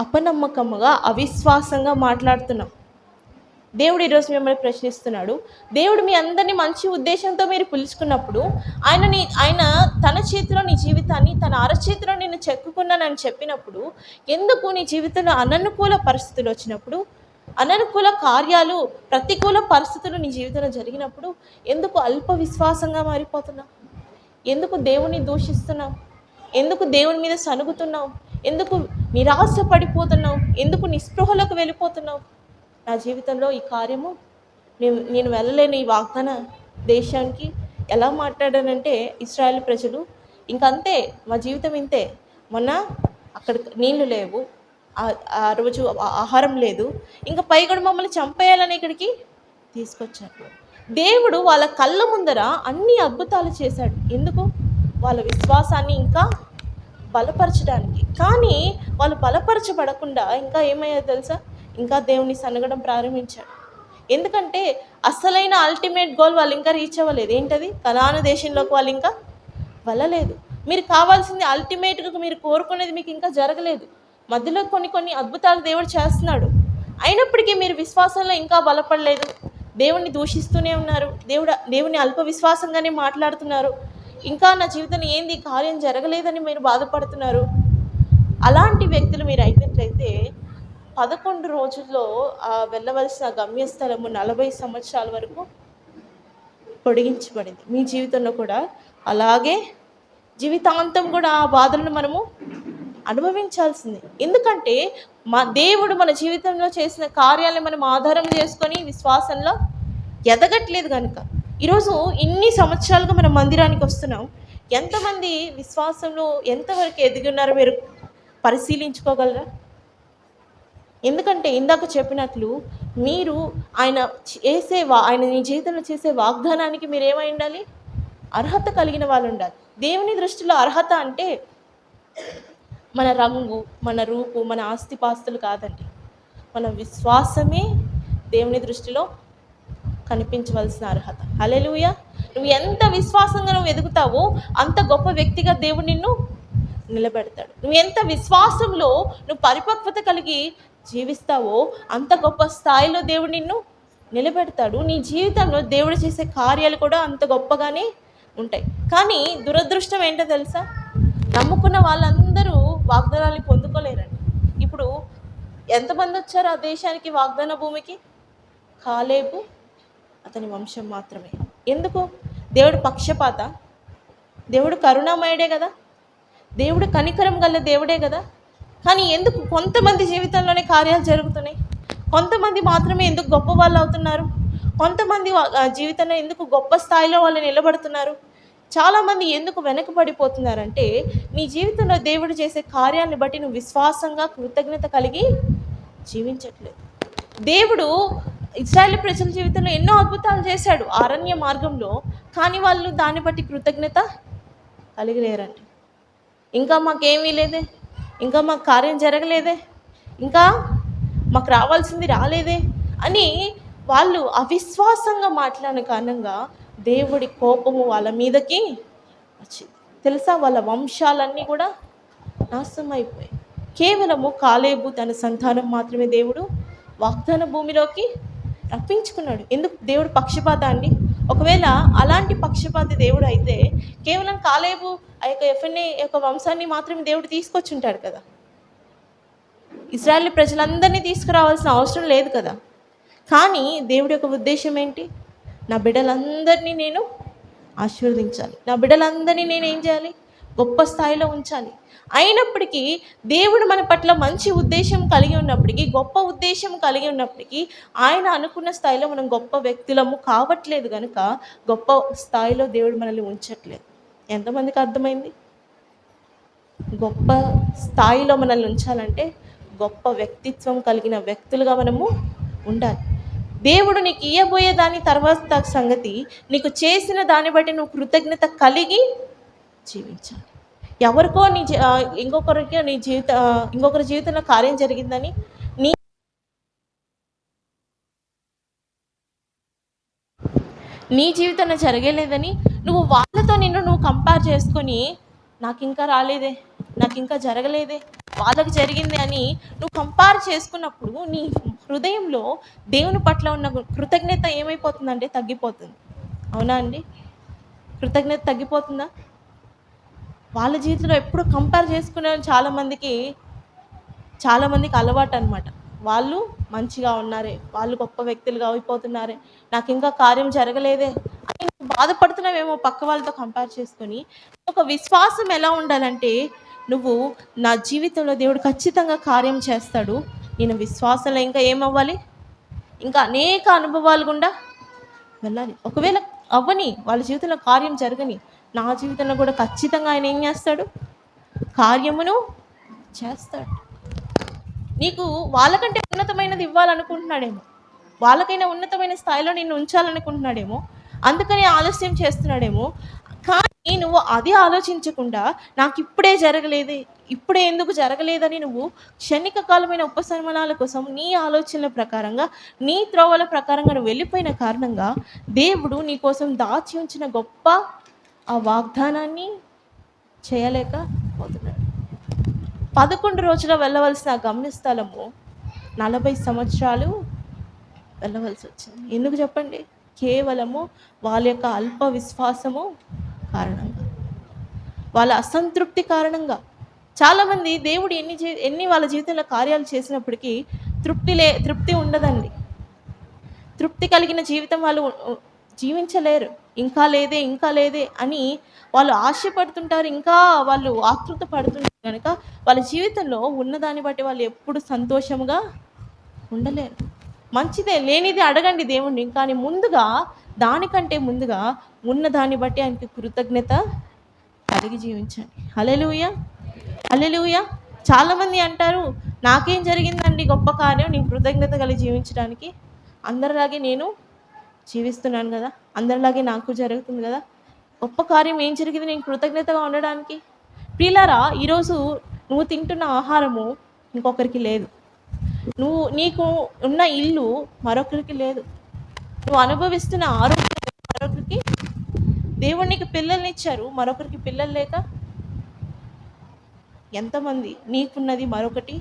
అపనమ్మకముగా, అవిశ్వాసంగా మాట్లాడుతున్నాం? దేవుడు ఈరోజు మిమ్మల్ని ప్రశ్నిస్తున్నాడు. దేవుడు మీ అందరినీ మంచి ఉద్దేశంతో మీరు పిలుచుకున్నప్పుడు ఆయన తన చేతిలో నీ జీవితాన్ని, తన అరచేతిలో నేను చెక్కుకున్నానని చెప్పినప్పుడు ఎందుకు నీ జీవితంలో అననుకూల పరిస్థితులు వచ్చినప్పుడు, అననుకూల కార్యాలు, ప్రతికూల పరిస్థితులు నీ జీవితంలో జరిగినప్పుడు ఎందుకు అల్ప విశ్వాసంగా మారిపోతున్నావు? ఎందుకు దేవుని దూషిస్తున్నావు? ఎందుకు దేవుని మీద సనుగుతున్నావు? ఎందుకు నిరాశ పడిపోతున్నావు? ఎందుకు నిస్పృహలకు వెళ్ళిపోతున్నావు? నా జీవితంలో ఈ కార్యము నేను వెళ్ళలేని ఈ వాగ్దాన దేశానికి ఎలా మాట్లాడానంటే, ఇశ్రాయేల్ ప్రజలు ఇంకంతే, మా జీవితం ఇంతే, మొన్న అక్కడ నీళ్లు లేవు, ఆ రోజు ఆహారం లేదు, ఇంకా పైగా మమ్మల్ని చంపేయాలని ఇక్కడికి తీసుకొచ్చారు. దేవుడు వాళ్ళ కళ్ళ ముందర అన్ని అద్భుతాలు చేశాడు. ఎందుకు? వాళ్ళ విశ్వాసాన్ని ఇంకా బలపరచడానికి. కానీ వాళ్ళు బలపరచబడకుండా ఇంకా ఏమయ్యాదో తెలుసా? ఇంకా దేవుని సనగడం ప్రారంభించాడు. ఎందుకంటే అసలైన అల్టిమేట్ గోల్ వాళ్ళు ఇంకా రీచ్ అవ్వలేదు. ఏంటది? కనాను దేశంలోకి వాళ్ళు ఇంకా వెళ్ళలేదు. మీరు కావాల్సింది అల్టిమేట్గా మీరు కోరుకునేది మీకు ఇంకా జరగలేదు. మధ్యలో కొన్ని అద్భుతాలు దేవుడు చేస్తున్నాడు. అయినప్పటికీ మీరు విశ్వాసంలో ఇంకా బలపడలేదు. దేవుణ్ణి దూషిస్తూనే ఉన్నారు. దేవుని అల్ప విశ్వాసంగానే మాట్లాడుతున్నారు. ఇంకా నా జీవితంలో ఏంది కార్యం జరగలేదని మీరు బాధపడుతున్నారు. అలాంటి వ్యక్తులు మీరు అయినట్లయితే 11 రోజుల్లో వెళ్ళవలసిన గమ్యస్థలము 40 సంవత్సరాల వరకు పొడిగించబడింది. మీ జీవితంలో కూడా అలాగే జీవితాంతం కూడా ఆ బాధలను మనము అనుభవించాల్సింది. ఎందుకంటే దేవుడు మన జీవితంలో చేసిన కార్యాలను మనం ఆధారం చేసుకొని విశ్వాసంలో ఎదగట్లేదు కనుక. ఈరోజు ఇన్ని సంవత్సరాలుగా మనం మందిరానికి వస్తున్నాం. ఎంతమంది విశ్వాసంలో ఎంతవరకు ఎదిగి ఉన్నారో మీరు పరిశీలించుకోగలరా? ఎందుకంటే ఇందాక చెప్పినట్లు మీరు ఆయన ఆయన నీ జీవితంలో చేసే వాగ్దానానికి మీరేమై ఉండాలి? అర్హత కలిగిన వాళ్ళు ఉండాలి. దేవుని దృష్టిలో అర్హత అంటే మన రంగు, మన రూపు, మన ఆస్తిపాస్తులు కాదండి. మన విశ్వాసమే దేవుని దృష్టిలో కనిపించవలసిన అర్హత. హల్లెలూయా. నువ్వు ఎంత విశ్వాసంగా నువ్వు ఎదుగుతావో అంత గొప్ప వ్యక్తిగా దేవుడు నిన్ను నిలబెడతాడు. నువ్వు ఎంత విశ్వాసంలో నువ్వు పరిపక్వత కలిగి జీవిస్తావో అంత గొప్ప స్థాయిలో దేవుడు నిన్ను నిలబెడతాడు. నీ జీవితంలో దేవుడు చేసే కార్యాలు కూడా అంత గొప్పగానే ఉంటాయి. కానీ దురదృష్టం ఏంటో తెలుసా? నమ్ముకున్న వాళ్ళందరూ వాగ్దానాన్ని పొందుకోలేరండి. ఇప్పుడు ఎంతమంది వచ్చారు ఆ దేశానికి, వాగ్దాన భూమికి? కాలేబు, అతని వంశం మాత్రమే. ఎందుకు? దేవుడు పక్షపాత? దేవుడు కరుణామయుడే కదా, దేవుడు కనికరం గల దేవుడే కదా. కానీ ఎందుకు కొంతమంది జీవితంలోనే కార్యాలు జరుగుతున్నాయి? కొంతమంది మాత్రమే ఎందుకు గొప్ప వాళ్ళు అవుతున్నారు? కొంతమంది జీవితంలో ఎందుకు గొప్ప స్థాయిలో వాళ్ళు నిలబడుతున్నారు? చాలామంది ఎందుకు వెనకబడిపోతున్నారంటే నీ జీవితంలో దేవుడు చేసే కార్యాన్ని బట్టి నువ్వు విశ్వాసంగా కృతజ్ఞత కలిగి జీవించట్లేదు. దేవుడు ఇశ్రాయేలు ప్రజల జీవితంలో ఎన్నో అద్భుతాలు చేశాడు అరణ్య మార్గంలో, కానీ వాళ్ళు దాన్ని బట్టి కృతజ్ఞత కలిగి లేరండి. ఇంకా మాకేమీ లేదే, ఇంకా మాకు కార్యం జరగలేదే, ఇంకా మాకు రావాల్సింది రాలేదే అని వాళ్ళు అవిశ్వాసంగా మాట్లాడిన కారణంగా దేవుడి కోపము వాళ్ళ మీదకి వచ్చింది. తెలుసా? వాళ్ళ వంశాలన్నీ కూడా నాశనం అయిపోయాయి. కేవలము కాలేబు తన సంతానం మాత్రమే దేవుడు వాగ్దాన భూమిలోకి రప్పించుకున్నాడు. ఎందుకు? దేవుడు పక్షపాత అండి? ఒకవేళ అలాంటి పక్షపాతి దేవుడు అయితే కేవలం కాలేబు ఆ యొక్క ఎఫ్ఎన్ఏ యొక్క వంశాన్ని మాత్రమే దేవుడు తీసుకొచ్చి ఉంటాడు కదా. ఇశ్రాయేలు ప్రజలందరినీ తీసుకురావాల్సిన అవసరం లేదు కదా. కానీ దేవుడి యొక్క ఉద్దేశం ఏంటి? నా బిడ్డలందరినీ నేను ఆశీర్వదించాలి, నా బిడ్డలందరినీ నేను ఏం చేయాలి? గొప్ప స్థాయిలో ఉంచాలి. అయినప్పటికీ దేవుడు మన పట్ల మంచి ఉద్దేశం కలిగి ఉన్నప్పటికీ, గొప్ప ఉద్దేశం కలిగి ఉన్నప్పటికీ ఆయన అనుకున్న స్థాయిలో మనం గొప్ప వ్యక్తులము కావట్లేదు కనుక గొప్ప స్థాయిలో దేవుడు మనల్ని ఉంచట్లేదు. ఎంతమందికి అర్థమైంది? గొప్ప స్థాయిలో మనల్ని ఉంచాలంటే గొప్ప వ్యక్తిత్వం కలిగిన వ్యక్తులుగా మనము ఉండాలి. దేవుడు నీకు ఇయ్యబోయే దాని తర్వాత సంగతి, నీకు చేసిన దాన్ని బట్టి నువ్వు కృతజ్ఞత కలిగి జీవించాలి. ఎవరికో ఇంకొకరి జీవితంలో కార్యం జరిగిందని నీ జీవితంలో జరగలేదని నువ్వు వాళ్ళతో నువ్వు కంపేర్ చేసుకొని నాకు ఇంకా రాలేదే, నాకు ఇంకా జరగలేదే, వాళ్ళకి జరిగింది అని నువ్వు కంపేర్ చేసుకున్నప్పుడు నీ హృదయంలో దేవుని పట్ల ఉన్న కృతజ్ఞత ఏమైపోతుందంటే తగ్గిపోతుంది. అవునా అండి? కృతజ్ఞత తగ్గిపోతుందా? వాళ్ళ జీవితంలో ఎప్పుడు కంపేర్ చేసుకునే చాలామందికి అలవాటు అనమాట. వాళ్ళు మంచిగా ఉన్నారే, వాళ్ళు గొప్ప వ్యక్తులుగా అయిపోతున్నారే, నాకు ఇంకా కార్యం జరగలేదే అని నువ్వు బాధపడుతున్నావేమో పక్క వాళ్ళతో కంపేర్ చేసుకొని. ఒక విశ్వాసం ఎలా ఉండాలంటే, నువ్వు నా జీవితంలో దేవుడు ఖచ్చితంగా కార్యం చేస్తాడు, నేను విశ్వాసంలో ఇంకా ఏమవ్వాలి? ఇంకా అనేక అనుభవాలు గుండా వెళ్ళాలి. ఒకవేళ అవ్వని, వాళ్ళ జీవితంలో కార్యం జరగని, నా జీవితంలో కూడా ఖచ్చితంగా ఆయన ఏం చేస్తాడు? కార్యమును చేస్తాడు. నీకు వాళ్ళకంటే ఉన్నతమైనది ఇవ్వాలనుకుంటున్నాడేమో, వాళ్ళకైనా ఉన్నతమైన స్థాయిలో నిన్ను ఉంచాలనుకుంటున్నాడేమో, అందుకని ఆలస్యం చేస్తున్నాడేమో. కానీ నువ్వు అది ఆలోచించకుండా నాకు ఇప్పుడే జరగలేదే, ఇప్పుడే ఎందుకు జరగలేదని నువ్వు క్షణిక కాలమైన ఉపశమనాల కోసం నీ ఆలోచనల ప్రకారంగా, నీ త్రోవల ప్రకారంగా నువ్వు వెళ్ళిపోయిన కారణంగా దేవుడు నీ కోసం దాచి ఉంచిన గొప్ప ఆ వాగ్దానాన్ని చేయలేకపోతున్నాడు. 11 రోజులు వెళ్ళవలసిన గమ్యస్థలము 40 సంవత్సరాలు వెళ్ళవలసి వచ్చింది. ఎందుకు చెప్పండి? కేవలము వాళ్ళ యొక్క అల్ప విశ్వాసము కారణంగా, వాళ్ళ అసంతృప్తి కారణంగా. చాలామంది దేవుడు ఎన్ని వాళ్ళ జీవితంలో కార్యాలు చేసినప్పటికీ తృప్తి ఉండదండి. తృప్తి కలిగిన జీవితం వాళ్ళు జీవించలేరు. ఇంకా లేదే అని వాళ్ళు ఆశపడుతుంటారు, ఇంకా వాళ్ళు ఆతృత పడుతుంటారు కనుక వాళ్ళ జీవితంలో ఉన్నదాన్ని బట్టి వాళ్ళు ఎప్పుడు సంతోషంగా ఉండలేరు. మంచిదే, లేనిది అడగండి దేవుణ్ణి, కానీ దానికంటే ముందుగా ఉన్నదాన్ని బట్టి ఆయనకి కృతజ్ఞత కలిగి జీవించండి. హల్లెలూయా, హల్లెలూయా. చాలామంది అంటారు, నాకేం జరిగిందండి గొప్ప కార్యం నేను కృతజ్ఞత కలిగి జీవించడానికి? అందరిలాగే నేను జీవిస్తున్నాను కదా, అందరిలాగే నాకు జరుగుతుంది కదా, గొప్ప కార్యం ఏం జరిగింది నేను కృతజ్ఞతగా ఉండడానికి? ప్రియులారా, ఈరోజు నువ్వు తింటున్న ఆహారము ఇంకొకరికి లేదు, నీకు ఉన్న ఇల్లు మరొకరికి లేదు, నువ్వు అనుభవిస్తున్న ఆరోగ్యం మరొకరికి, దేవుడు నీకు పిల్లల్ని ఇచ్చారు, మరొకరికి పిల్లలు లేక ఎంతమంది, నీకున్నది మరొకటి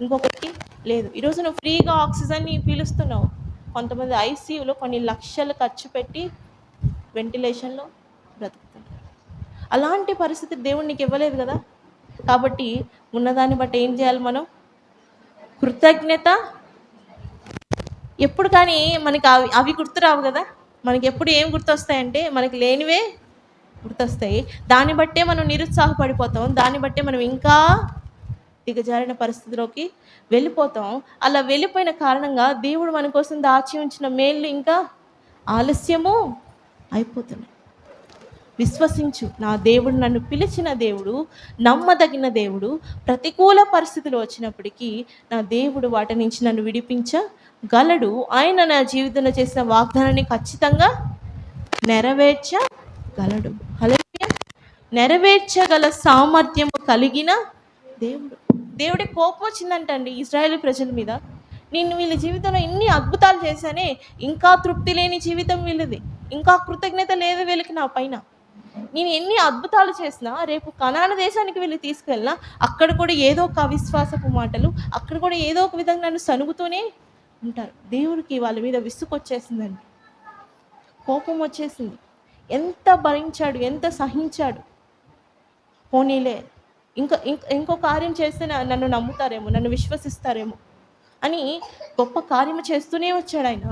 ఇంకొకరికి లేదు. ఈరోజు నువ్వు ఫ్రీగా ఆక్సిజన్ని పీలుస్తున్నావు, కొంతమంది ఐసీయూలో కొన్ని లక్షలు ఖర్చు పెట్టి వెంటిలేషన్లో బ్రతుకుతున్నారు. అలాంటి పరిస్థితి దేవుడు నీకు ఇవ్వలేదు కదా. కాబట్టి ఉన్నదాన్ని బట్టి ఏం చేయాలి మనం? కృతజ్ఞత. ఎప్పుడు కానీ మనకి అవి గుర్తురావు కదా. మనకి ఎప్పుడు ఏం గుర్తొస్తాయంటే మనకి లేనివే గుర్తొస్తాయి. దాన్ని బట్టే మనం నిరుత్సాహపడిపోతాం, దాన్ని బట్టే మనం ఇంకా దిగజారిన పరిస్థితిలోకి వెళ్ళిపోతాం. అలా వెళ్ళిపోయిన కారణంగా దేవుడు మన కోసం దాచి ఉంచిన మేళ్ళు ఇంకా ఆలస్యము అయిపోతున్నాయి. విశ్వసించు, నా దేవుడు నన్ను పిలిచిన దేవుడు, నమ్మదగిన దేవుడు. ప్రతికూల పరిస్థితులు వచ్చినప్పటికీ నా దేవుడు వాటి నుంచి నన్ను విడిపించగలడు. ఆయన నా జీవితంలో చేసిన వాగ్దానాన్ని ఖచ్చితంగా నెరవేర్చగలడు. హల్లెలూయా. నెరవేర్చగల సామర్థ్యము కలిగిన దేవుడు. దేవుడి కోపం వచ్చిందంటండి ఇశ్రాయేలు ప్రజల మీద. నేను వీళ్ళ జీవితంలో ఇన్ని అద్భుతాలు చేశానే, ఇంకా తృప్తి లేని జీవితం వీళ్ళది, ఇంకా కృతజ్ఞత లేదు వీళ్ళకి నా పైన. నేను ఎన్ని అద్భుతాలు చేసినా రేపు కనాను దేశానికి వెళ్ళి తీసుకెళ్ళినా అక్కడ కూడా ఏదో ఒక అవిశ్వాసపు మాటలు, అక్కడ కూడా ఏదో ఒక విధంగా నన్ను సనుగుతూనే ఉంటారు. దేవుడికి వాళ్ళ మీద విసుకొచ్చేసిందండి, కోపం వచ్చేసింది. ఎంత భరించాడు, ఎంత సహించాడు. పోనీలే, ఇంకో కార్యం చేస్తే నన్ను నమ్ముతారేమో, నన్ను విశ్వసిస్తారేమో అని గొప్ప కార్యము చేస్తూనే వచ్చాడు ఆయన.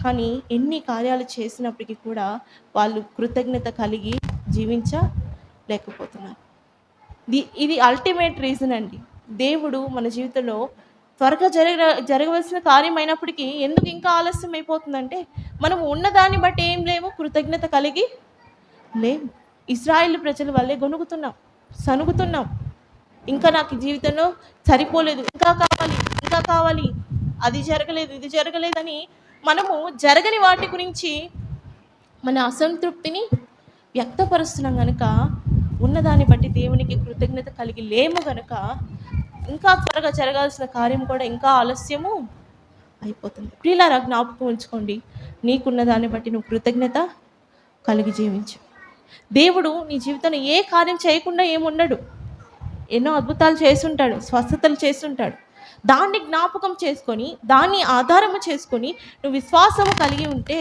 కానీ ఎన్ని కార్యాలు చేసినప్పటికీ కూడా వాళ్ళు కృతజ్ఞత కలిగి జీవించలేకపోతున్నారు. ఇది అల్టిమేట్ రీజన్ అండి. దేవుడు మన జీవితంలో త్వరగా జరగవలసిన కార్యం అయినప్పటికీ ఎందుకు ఇంకా ఆలస్యం అయిపోతుందంటే మనం ఉన్నదాన్ని బట్టి ఏం లేము, కృతజ్ఞత కలిగి లేము. ఇశ్రాయేలు ప్రజల వల్లే గొనుగుతున్నాం, సనుగుతున్నాం. ఇంకా నాకు జీవితంలో సరిపోలేదు, ఇంకా కావాలి, అది జరగలేదు, ఇది జరగలేదని మనము జరగని వాటి గురించి మన అసంతృప్తిని వ్యక్తపరుస్తున్నాం కనుక, ఉన్నదాన్ని బట్టి దేవునికి కృతజ్ఞత కలిగి లేము కనుక ఇంకా త్వరగా జరగాల్సిన కార్యం కూడా ఇంకా ఆలస్యము అయిపోతుంది. ప్రియులారా, జ్ఞాపకం ఉంచుకోండి, నీకున్న దాన్ని బట్టి నువ్వు కృతజ్ఞత కలిగి జీవించు. దేవుడు నీ జీవితంలో ఏ కార్యం చేయకుండా ఏముండడు. ఎన్నో అద్భుతాలు చేసుంటాడు, స్వస్థతలు చేస్తుంటాడు. దాన్ని జ్ఞాపకం చేసుకొని, దాన్ని ఆధారము చేసుకొని నువ్వు విశ్వాసము కలిగి ఉంటే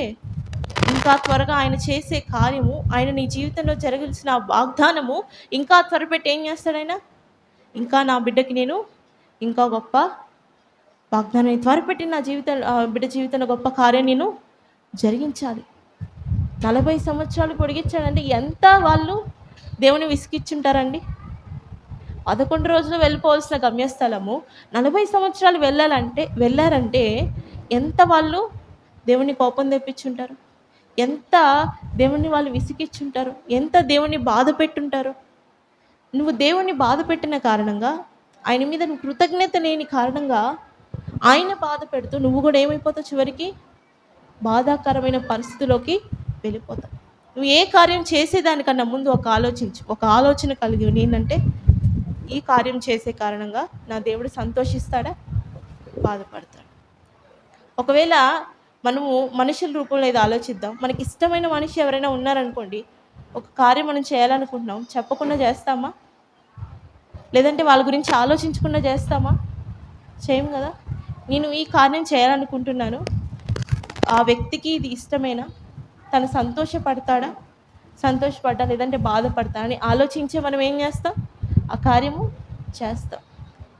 ఇంకా త్వరగా ఆయన చేసే కార్యము, ఆయన నీ జీవితంలో జరగాల్సిన వాగ్దానము ఇంకా త్వరపెట్టి ఏం చేస్తాడైనా, ఇంకా నా బిడ్డకి నేను ఇంకా గొప్ప వాగ్దానాన్ని త్వరపెట్టి నా బిడ్డ జీవితంలో గొప్ప కార్యం నేను జరిగించాలి. 40 సంవత్సరాలు పొడిగించాడంటే ఎంత వాళ్ళు దేవుని విసిగిచ్చుంటారండి. 11 రోజులు వెళ్ళిపోవాల్సిన గమ్యస్థలము 40 సంవత్సరాలు వెళ్ళారంటే ఎంత వాళ్ళు దేవుని కోపం తెప్పించుంటారు, ఎంత దేవుని వాళ్ళు విసిగిచ్చుంటారు, ఎంత దేవుని బాధ పెట్టుంటారు. నువ్వు దేవుని బాధ పెట్టిన కారణంగా, ఆయన మీద నువ్వు కృతజ్ఞత లేని కారణంగా ఆయన బాధ పెడుతూ నువ్వు కూడా ఏమైపోతావు, చివరికి బాధాకరమైన పరిస్థితిలోకి వెళ్ళిపోతావు. నువ్వు ఏ కార్యం చేసేదానికన్నా ముందు ఒక ఆలోచన కలిగి ఏంటంటే, ఈ కార్యం చేసే కారణంగా నా దేవుడు సంతోషిస్తాడా, బాధపడతాడు. ఒకవేళ మనము మనుషుల రూపంలో ఏదో ఆలోచిద్దాం. మనకి ఇష్టమైన మనిషి ఎవరైనా ఉన్నారనుకోండి, ఒక కార్యం మనం చేయాలనుకుంటున్నాం, చెప్పకుండా చేస్తామా? లేదంటే వాళ్ళ గురించి ఆలోచించకుండా చేస్తామా? చేయం కదా. నేను ఈ కార్యం చేయాలనుకుంటున్నాను, ఆ వ్యక్తికి ఇది ఇష్టమేనా, తను సంతోషపడ్డా లేదంటే బాధపడతా అని ఆలోచించే మనం ఏం చేస్తాం, ఆ కార్యము చేస్తాం.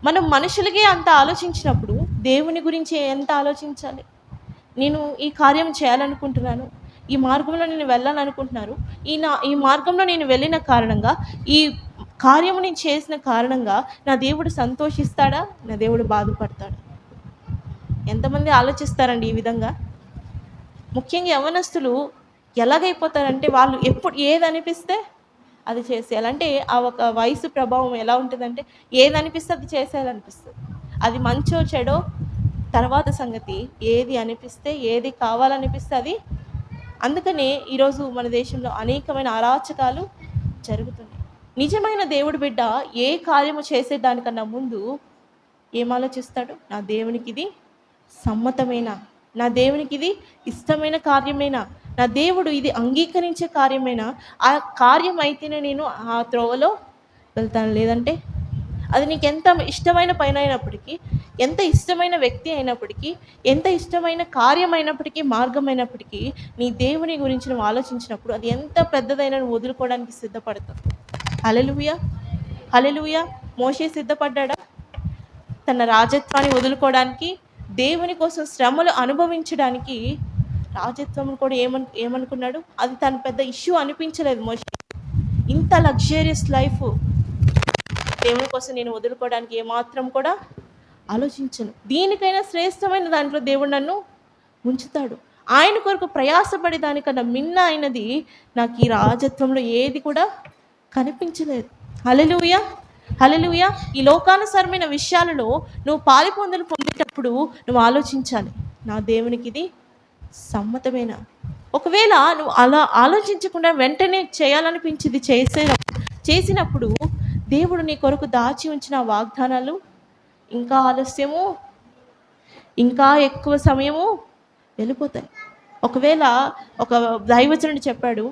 మనం మనుషులకే అంత ఆలోచించినప్పుడు దేవుని గురించి ఎంత ఆలోచించాలి. నేను ఈ కార్యం చేయాలనుకుంటున్నాను, ఈ మార్గంలో నేను వెళ్ళాలనుకుంటున్నాను, ఈ మార్గంలో నేను వెళ్ళిన కారణంగా, ఈ కార్యము నేను చేసిన కారణంగా నా దేవుడు సంతోషిస్తాడా, నా దేవుడు బాధపడతాడా? ఎంతమంది ఆలోచిస్తారండి ఈ విధంగా? ముఖ్యంగా యవ్వనస్తులు ఎలాగైపోతారంటే, వాళ్ళు ఎప్పుడు ఏది అనిపిస్తే అది చేసేయాలి. అంటే ఆ ఒక వయసు ప్రభావం ఎలా ఉంటుందంటే, ఏది అనిపిస్తే అది చేసేయాలనిపిస్తుంది. అది మంచో చెడో తర్వాత సంగతి. ఏది అనిపిస్తే, ఏది కావాలనిపిస్తే అది. అందుకనే ఈరోజు మన దేశంలో అనేకమైన అరాచకాలు జరుగుతున్నాయి. నిజమైన దేవుడి బిడ్డ ఏ కార్యము చేసేదానికన్నా ముందు ఏం ఆలోచిస్తాడు? నా దేవునికి ఇది సమ్మతమైన, నా దేవునికి ఇది ఇష్టమైన కార్యమేనా, నా దేవుడు ఇది అంగీకరించే కార్యమేనా, ఆ కార్యం అయితేనే నేను ఆ త్రోవలో వెళ్తాను. లేదంటే అది నీకు ఎంత ఇష్టమైన పైన అయినప్పటికీ, ఎంత ఇష్టమైన వ్యక్తి అయినప్పటికీ, ఎంత ఇష్టమైన కార్యం అయినప్పటికీ, మార్గం అయినప్పటికీ, నీ దేవుని గురించి నువ్వు ఆలోచించినప్పుడు అది ఎంత పెద్దదైనా నువ్వు వదులుకోవడానికి సిద్ధపడతావు. హల్లెలూయా, హల్లెలూయా. మోషే సిద్ధపడ్డా తన రాజత్వాన్ని వదులుకోవడానికి, దేవుని కోసం శ్రమలు అనుభవించడానికి. రాజత్వం కూడా ఏమనుకున్నాడు? అది తన పెద్ద ఇష్యూ అనిపించలేదు మోషే. ఇంత లగ్జరియస్ లైఫ్ దేవుని కోసం నేను వదులుకోవడానికి ఏమాత్రం కూడా ఆలోచించను. దీనికైనా శ్రేష్టమైన దాంట్లో దేవుడు నన్ను ఉంచుతాడు. ఆయన కొరకు ప్రయాసపడే దానికన్నా మిన్న అయినది నాకు ఈ రాజత్వంలో ఏది కూడా కనిపించలేదు. హల్లెలూయా, హల్లెలూయా. ఈ లోకానుసారమైన విషయాలలో నువ్వు పాలిపొందులు పొందేటప్పుడు నువ్వు ఆలోచించాలి, నా దేవునికి ఇది సమ్మతమేనా. ఒకవేళ నువ్వు అలా ఆలోచించకుండా వెంటనే చేయాలనిపించింది చేసినప్పుడు దేవుడు నీ కొరకు దాచి ఉంచిన వాగ్దానాలు ఇంకా ఆలస్యము, ఇంకా ఎక్కువ సమయము వెళ్ళిపోతాయి. ఒకవేళ ఒక దైవజనుడు చెప్పాడు,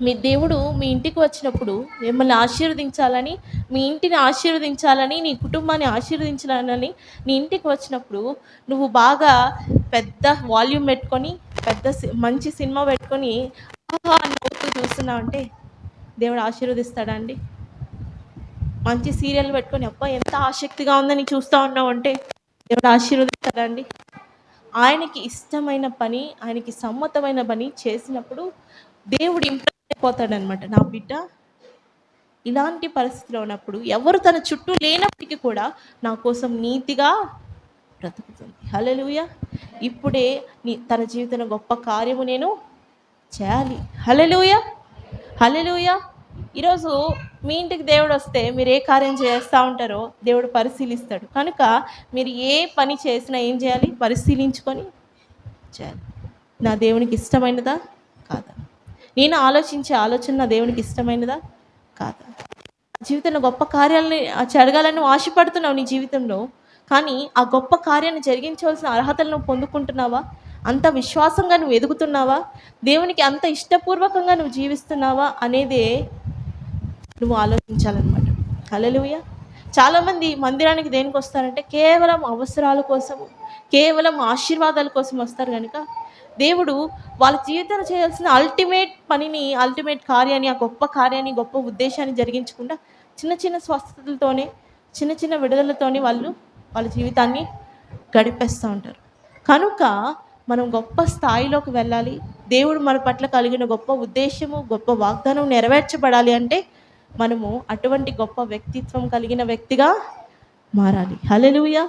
మీ దేవుడు మీ ఇంటికి వచ్చినప్పుడు మిమ్మల్ని ఆశీర్వదించాలని, మీ ఇంటిని ఆశీర్వదించాలని, నీ కుటుంబాన్ని ఆశీర్వదించాలని నీ ఇంటికి వచ్చినప్పుడు నువ్వు బాగా పెద్ద వాల్యూమ్ పెట్టుకొని, మంచి సినిమా పెట్టుకొని నవ్వుతూ చూస్తున్నావు అంటే దేవుడు ఆశీర్వదిస్తాడా అండి? మంచి సీరియల్ పెట్టుకొని అబ్బా ఎంత ఆసక్తిగా ఉందని చూస్తూ ఉన్నావు అంటే దేవుడు ఆశీర్వదిస్తాడా అండి? ఆయనకి ఇష్టమైన పని, ఆయనకి సమ్మతమైన పని చేసినప్పుడు దేవుడు ఇంప్రెస్ అయిపోతాడనమాట. నా బిడ్డ ఇలాంటి పరిస్థితిలో ఉన్నప్పుడు, ఎవరు తన చుట్టూ లేనప్పటికీ కూడా నా కోసం నీతిగా బ్రతుకుతుంది. హల్లెలూయా. ఇప్పుడే తన జీవితంలో గొప్ప కార్యము నేను చేయాలి. హల్లెలూయా, హల్లెలూయా. ఈరోజు మీ ఇంటికి దేవుడు వస్తే మీరు ఏ కార్యం చేస్తూ ఉంటారో దేవుడు పరిశీలిస్తాడు. కనుక మీరు ఏ పని చేసినా ఏం చేయాలి? పరిశీలించుకొని చేయాలి. నా దేవునికి ఇష్టమైనదా కాదా? నేను ఆలోచించే ఆలోచన నా దేవునికి ఇష్టమైనదా కాదా? జీవితంలో గొప్ప కార్యాలని జరగాలని నువ్వు ఆశపడుతున్నావు నీ జీవితంలో, కానీ ఆ గొప్ప కార్యాన్ని జరిగించవలసిన అర్హతలు నువ్వు పొందుకుంటున్నావా? అంత విశ్వాసంగా నువ్వు ఎదుగుతున్నావా? దేవునికి అంత ఇష్టపూర్వకంగా నువ్వు జీవిస్తున్నావా అనేదే నువ్వు ఆలోచించాలన్నమాట. హల్లెలూయా. చాలామంది మందిరానికి దేనికి వస్తారంటే కేవలం అవసరాల కోసము, కేవలం ఆశీర్వాదాల కోసం వస్తారు. కనుక దేవుడు వాళ్ళ జీవితంలో చేయాల్సిన అల్టిమేట్ పనిని, అల్టిమేట్ కార్యాన్ని, ఆ గొప్ప కార్యాన్ని, గొప్ప ఉద్దేశాన్ని జరిగించకుండా చిన్న చిన్న స్వస్థతలతోనే, చిన్న చిన్న విడుదలతోనే వాళ్ళ జీవితాన్ని గడిపేస్తూ ఉంటారు. కనుక మనం గొప్ప స్థాయిలోకి వెళ్ళాలి, దేవుడు మన పట్ల కలిగిన గొప్ప ఉద్దేశము, గొప్ప వాగ్దానం నెరవేర్చబడాలి అంటే మనము అటువంటి గొప్ప వ్యక్తిత్వం కలిగిన వ్యక్తిగా మారాలి. హల్లెలూయా,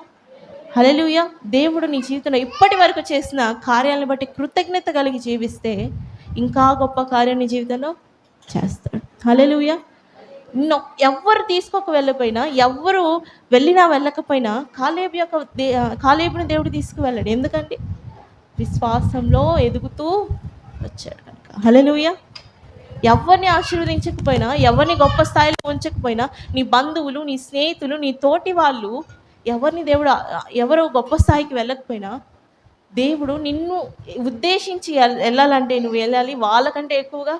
హల్లెలూయా. దేవుడు నీ జీవితంలో ఇప్పటి వరకు చేసిన కార్యాలను బట్టి కృతజ్ఞత కలిగి జీవిస్తే ఇంకా గొప్ప కార్యం నీ జీవితంలో చేస్తాడు. హల్లెలూయా. ఎవ్వరు తీసుకోక వెళ్ళిపోయినా, ఎవ్వరు వెళ్ళినా వెళ్ళకపోయినా కాలేబుని దేవుడు తీసుకువెళ్ళాడు. ఎందుకంటే విశ్వాసంలో ఎదుగుతూ వచ్చాడు కనుక. హల్లెలూయా. ఎవరిని ఆశీర్వదించకపోయినా, ఎవరిని గొప్ప స్థాయిలో ఉంచకపోయినా, నీ బంధువులు, నీ స్నేహితులు, నీ తోటి వాళ్ళు ఎవరు గొప్ప స్థాయికి వెళ్ళకపోయినా, దేవుడు నిన్ను ఉద్దేశించి వెళ్ళాలంటే నువ్వు వెళ్ళాలి. వాళ్ళకంటే ఎక్కువగా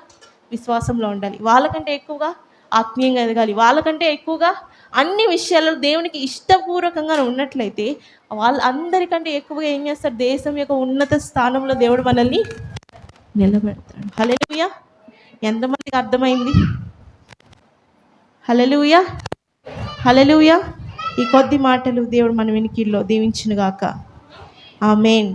విశ్వాసంలో ఉండాలి, వాళ్ళకంటే ఎక్కువగా ఆత్మీయంగా ఎదగాలి, వాళ్ళకంటే ఎక్కువగా అన్ని విషయాల్లో దేవునికి ఇష్టపూర్వకంగా ఉన్నట్లయితే వాళ్ళందరికంటే ఎక్కువగా ఏం చేస్తాడు? దేశం యొక్క ఉన్నత స్థానంలో దేవుడు మనల్ని నిలబెడతాడు. హల్లెలూయా. ఎంతమందికి అర్థమైంది? హల్లెలూయా, హల్లెలూయా. ఈ కొద్ది మాటలు దేవుడు మన వెనుకల్లో దీవించునుగాక. ఆమేన్.